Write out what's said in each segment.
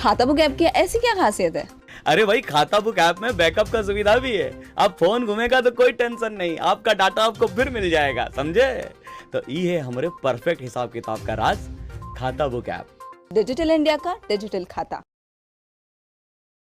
खाता book app की ऐसी क्या खासियत है? अरे भाई, खाता बुक ऐप में बैकअप का सुविधा भी है। अब फोन घूमेगा तो कोई टेंशन नहीं, आपका डाटा आपको फिर मिल जाएगा, समझे? तो ये है हमारे परफेक्ट हिसाब किताब का राज, खाता बुक ऐप। डिजिटल इंडिया का डिजिटल खाता।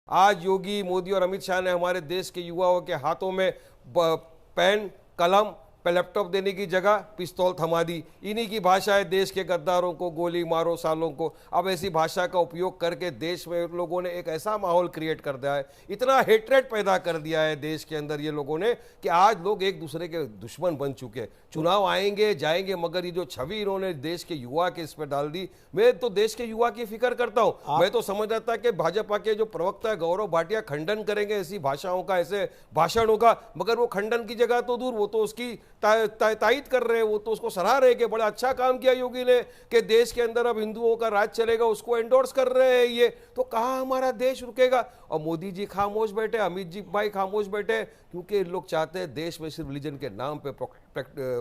आज योगी, मोदी और अमित शाह ने हमारे देश के युवाओं के हाथों में पेन, कलम, लैपटॉप देने की जगह पिस्तौल थमा दी। इन्हीं की भाषा है देश के गद्दारों को गोली मारो सालों को। अब ऐसी भाषा का उपयोग करके देश में लोगों ने एक ऐसा माहौल क्रिएट कर दिया है, इतना हेट्रेड पैदा कर दिया है देश के अंदर ये लोगों ने, कि आज लोग एक दूसरे के दुश्मन बन चुके हैं। चुनाव आएंगे जाएंगे, मगर ये जो छवि इन्होंने देश के युवा के इस पर डाल दी, मैं तो देश के युवा की फिक्र करता हूं। मैं तो समझ रहा था कि भाजपा के जो प्रवक्ता है गौरव भाटिया खंडन करेंगे ऐसी भाषाओं का, ऐसे भाषणों का, मगर वो खंडन की जगह तो दूर, वो तो उसकी तायद कर रहे हैं, वो तो उसको सराह रहे कि बड़ा अच्छा काम किया योगी ने कि देश के अंदर अब हिंदुओं का राज चलेगा, उसको एंडोर्स कर रहे हैं। ये तो कहाँ हमारा देश रुकेगा? और मोदी जी खामोश बैठे, अमित जी भाई खामोश बैठे, क्योंकि लोग चाहते हैं देश में सिर्फ रिलीजन के नाम पे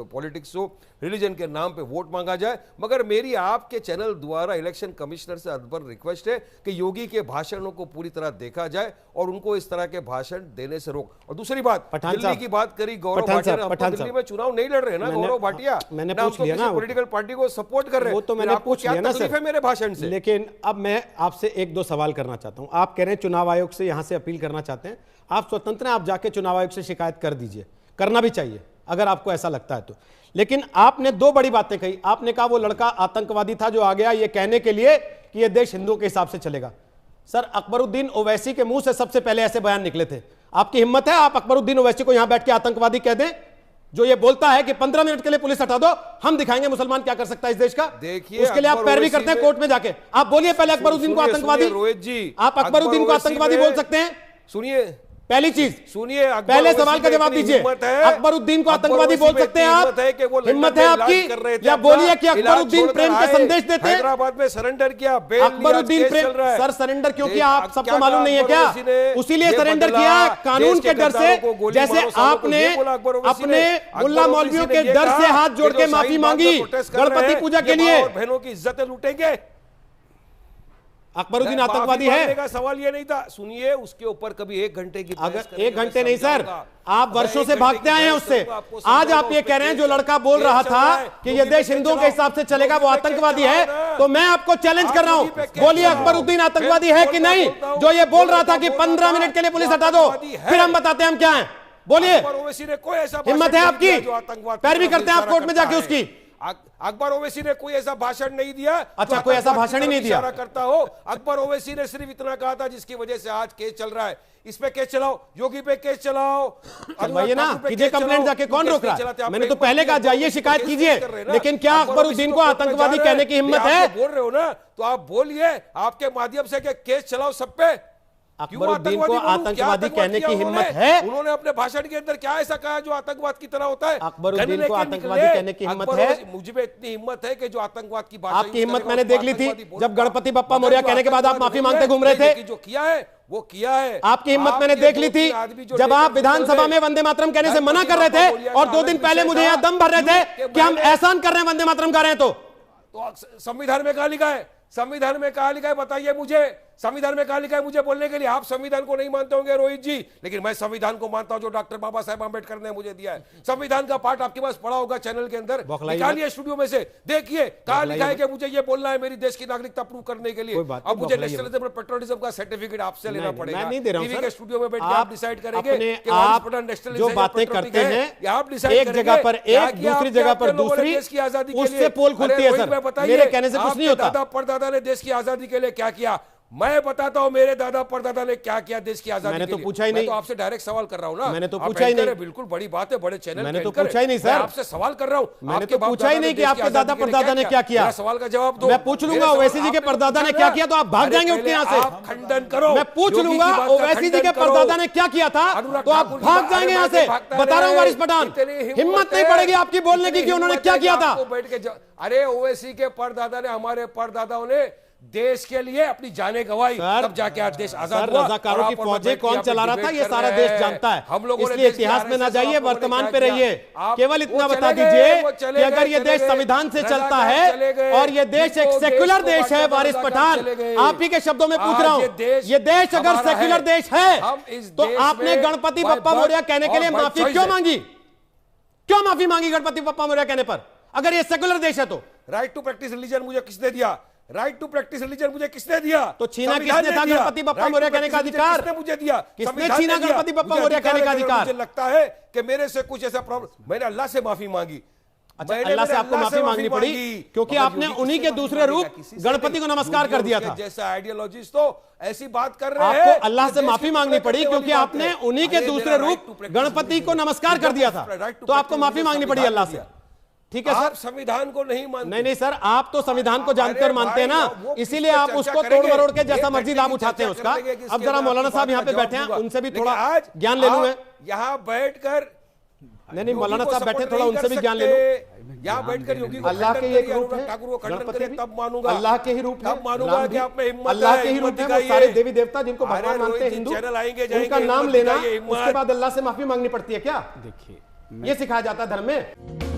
पॉलिटिक्स हो, रिलीजन के नाम पे वोट मांगा जाए। मगर मेरी आपके चैनल द्वारा इलेक्शन कमिश्नर से अकबर रिक्वेस्ट है कि योगी के भाषणों को पूरी तरह देखा जाए और उनको इस तरह के भाषण देने से रोक। और दूसरी बात, दिल्ली की बात करी गौरव भाटिया ने, दिल्ली में चुनाव नहीं लड़ रहे ना गौरव भाटिया, मैंने पूछ लिया ना, पॉलिटिकल पार्टी को सपोर्ट कर रहे हैं, वो तो मैंने पूछ लिया ना सर मेरे भाषण से। लेकिन अब मैं आपसे एक दो सवाल करना चाहता हूं। आप कह रहे हैं चुनाव आयोग से यहां से अपील करना चाहते हैं, आप स्वतंत्र हैं, आप जाके चुनाव आयोग से शिकायत कर दीजिए, करना भी चाहिए अगर आपको ऐसा लगता है तो। लेकिन आपने दो बड़ी बातें कही। आपने कहा वो लड़का आतंकवादी था जो आ गया ये कहने के लिए कि ये देश हिंदुओं के हिसाब से चलेगा। सर, अकबरुद्दीन ओवैसी के मुंह से सबसे पहले ऐसे बयान निकले थे। आपकी हिम्मत है आप अकबरुद्दीन ओवैसी को यहां बैठ के आतंकवादी कह दें, जो ये बोलता है कि 15 मिनट के लिए पुलिस हटा दो, हम दिखाएंगे मुसलमान क्या कर सकता है इस देश का। देखिए, उसके लिए आप पैरवी करते हैं कोर्ट में जाके। आप बोलिए पहले अकबरुद्दीन को आतंकवादी, रोहित जी, आप अकबरुद्दीन को आतंकवादी बोल सकते हैं? सुनिए, पहली चीज सुनिए, पहले सवाल का जवाब दीजिए। अकबरुद्दीन को आतंकवादी बोल सकते हैं आप? हिम्मत है आपकी? या बोलिए कि अकबरुद्दीन प्रेम के संदेश देते हैं? हैदराबाद में सरेंडर किया, अकबरुद्दीन प्रेम सर सरेंडर क्यों किया आप सबको मालूम नहीं है क्या? उसीलिए सरेंडर किया कानून के डर से, जैसे आपने अपने मुल्ला मौलवियों के डर से हाथ जोड़ के माफी मांगी गणपति पूजा के लिए। बहनों की इज्जतें लूटेंगे। अकबरुद्दीन आतंकवादी है का सवाल ये नहीं था। सुनिए, उसके ऊपर कभी 1 घंटे की, अगर 1 घंटे नहीं सर, आप वर्षों से भागते आए हैं उससे। आज आप ये कह रहे हैं जो लड़का बोल रहा था कि ये देश हिंदुओं के हिसाब से चलेगा वो आतंकवादी है, तो मैं आपको चैलेंज कर रहा हूं, बोलिए अकबरुद्दीन आतंकवादी है कि नहीं? जो ये बोल रहा था कि 15 मिनट के लिए पुलिस हटा दो, फिर हम बताते हैं हम क्या है। बोलिए, हिम्मत है आपकी? पैरवी करते हैं आप कोर्ट में जाके उसकी। अकबर ओवैसी ने कोई ऐसा भाषण नहीं दिया। अच्छा, कोई ऐसा भाषण ही नहीं दिया करता हो। अकबर ओवैसी ने सिर्फ इतना कहा था जिसकी वजह से आज केस चल रहा है, इस पे केस चलाओ, योगी पे केस चलाओ, चलवाइए ना, कीजिए कंप्लेंट जाके, कौन रोक रहा है? मैंने तो पहले कहा जाइए शिकायत कीजिए, लेकिन क्या अकबरुद्दीन को आतंकवादी कहने की हिम्मत है? बोल रहे हो ना, तो आप बोलिए आपके माध्यम से केस चलाओ सब पे। अकबरुद्दीन को आतंकवादी कहने की हिम्मत है? उन्होंने अपने भाषण के अंदर क्या ऐसा कहा जो आतंकवाद की तरह होता है? अकबरुद्दीन को आतंकवादी कहने की हिम्मत है? मुझे में इतनी हिम्मत है कि जो आतंकवाद की भाषा, आपकी हिम्मत मैंने देख ली थी जब गणपति बप्पा मौर्य कहने के बाद आप माफी मांगते घूम रहे थे। जो किया है वो किया है। आपकी हिम्मत मैंने देख ली थी जब आप विधानसभा में वंदे मातरम कहने से मना कर रहे थे और 2 दिन पहले मुझे यहां दम भर रहे थे कि हम एहसान कर रहे हैं, वंदे मातरम गा रहे हैं। तो संविधान में कहां लिखा है? संविधान में कहां लिखा है बताइए मुझे। संविधान में कहां लिखा है मुझे बोलने के लिए? आप संविधान को नहीं मानते होंगे रोहित जी, लेकिन मैं संविधान को मानता हूं जो डॉक्टर बाबा साहेब आंबेडकर ने मुझे दिया है। संविधान का पाठ आपके पास पड़ा होगा चैनल के अंदर, निकालिए स्टूडियो में से, देखिए कहां लिखा है कि मुझे ये बोलना है मेरी देश की नागरिकता प्रूव करने के लिए। अब मुझे नेशनलिज्म और पेट्रियटिज्म का सर्टिफिकेट आपसे लेना पड़ेगा। मैं नहीं दे रहा हूं सर, स्टूडियो में बैठ के आप डिसाइड करेंगे कि आप जो बातें करते हैं आप डिसाइड, एक जगह पर एक, दूसरी जगह पर दूसरी, देश की आजादी के लिए उससे पोल खुलती है सर। मेरे कहने से कुछ नहीं होता। दादा परदादा ने देश की आजादी के लिए क्या किया, मैं बताता हूं मेरे दादा परदादा ने क्या किया देश की आजादी के लिए। मैंने तो पूछा ही नहीं, मैं तो आपसे डायरेक्ट सवाल कर रहा हूं ना। मैंने तो पूछा ही नहीं, बिल्कुल बड़ी बात है, बड़े चैनल मैंने तो पूछा ही नहीं सर, आपसे सवाल कर रहा हूं। मैंने तो पूछा ही नहीं कि आपके दादा परदादा ने क्या किया। सवाल का जवाब दो। मैं पूछ लूंगा ओवैसी जी के परदादा ने क्या किया तो आप भाग जाएंगे उसके यहां से। खंडन करो। मैं पूछ लूंगा ओवैसी जी के परदादा ने क्या किया था तो आप भाग जाएंगे यहां से। बता रहा हूं वारिस पठान, हिम्मत नहीं पड़ेगी आपकी बोलने की कि उन्होंने क्या किया था। अरे ओवैसी के परदादा ने, हमारे परदादाओं ने देश के लिए अपनी जाने गवाई, तब जाके आज देश आजाद हुआ। रजाकारों और की आप और फौजें मैं कौन बैठ के चला रहा था डिबेट ये कर सारा रहे देश हैं। जानता है। हम लोगों ने इसलिए देश के इतिहास में ना RSS जाइए, आप लोगों ने वर्तमान क्या पे किया? रहिए। आप- केवल वो इतना चले बता गए, दीजिए वो कि चले अगर गए, ये चले देश गए। संविधान से चलता रजाकार चले है गए, और ये देश एक जिनको सेक्युलर देश को देश है, बांटने वारिस रजाकार पठान, चले गए। आप ही के शब्दों में पूछ रहा आज हूं, ये देश अगर हमारा सेक्युलर देश है हम इस तो देश आपने में गणपति by बप्पा birth मौर्य कहने के और लिए by माफी choice क्यों है। मांगी? क्यों माफी मांगी गणपति बप्पा मौर्य कहने पर, अगर ये सेक्युलर देश है तो? राइट टू प्रैक्टिस रिलीजन मुझे किसने दिया? राइट टू प्रैक्टिस रिलीजन मुझे किसने दिया? तो छीना संविधान किसने ने था दिया। गणपति बप्पा Right to मौर्य कहने का practice religion अधिकार? किसने मुझे दिया? किसने संविधान छीना ने दिया। गणपति बप्पा मुझे मौर्य कहने का है कि अधिकार? मुझे लगता है कि मेरे से कुछ ऐसा प्रॉब्लम, मैंने अल्लाह से माफी मांगी। अच्छा, मैंने अल्लाह से मेरे आपको माफी मांगनी पड़ी क्योंकि मगर आपने योगी उन्हीं किससे के माफी दूसरे रूप मांगेगा? किसी से गणपति को नहीं। नमस्कार योगी कर और दिया उसके था। जैसा आइडियोलॉजिस्ट तो ऐसी बात कर रहे हैं। आपको अल्लाह कि से देश माफी की मांगनी टुकड़े पड़ी करने क्योंकि वाली बात आपने है। उन्हीं के अरे दूसरे मेरा रूप right to practice गणपति को religion नमस्कार कर दिया था, right to तो आपको practice माफी religion मांगनी पड़ी संविधान अल्लाह ने से। दिया। ठीक है आप सर? संविधान को नहीं मानते। नहीं सर, आप तो संविधान को जानते और अरे मानते हैं ना, भाई, वो इसीलिए किस पे आप चर्चा उसको तोड़ करेंगे? मरोड़ के ये जैसा मर्जी बैठने लाभ की उठाते हैं चर्चा उसका। करेंगे कि अब इसके जरा बाद मौलाना आपकी साहब बात यहाँ पे का बैठे हैं, जवाब उनसे भी दूंगा। थोड़ा लेकिन आज ज्ञान ले लूं मैं। आप यहाँ बैठकर नहीं, मौलाना योगी को साहब बैठे, support थोड़ा नहीं उनसे कर भी ज्ञान ले सकते। लूं। यहाँ बैठकर योगी को अल्लाह के खंडन ही एक करिए, रूप अनुराग है, ठाकुर को खंडन गणपति करिए, भी तब मानूंगा। अल्लाह के ही रूप है, तब मानूंगा राम कि भी आप में हिम्मत अल्लाह है, के ही हिम्मत रूप है। वो दिखाइए। सारे देवी देवता जिनको अरे भगवान मानते हैं रोहित जी, हिंदू, चैनल आएंगे, जाएंगे, उनका नाम हिम्मत लेना, दिखाइए, हिम्मत। उसके बाद अल्लाह से माफी मांगनी पड़ती है क्या? देखिए ये सिखाया जाता है धर्म में।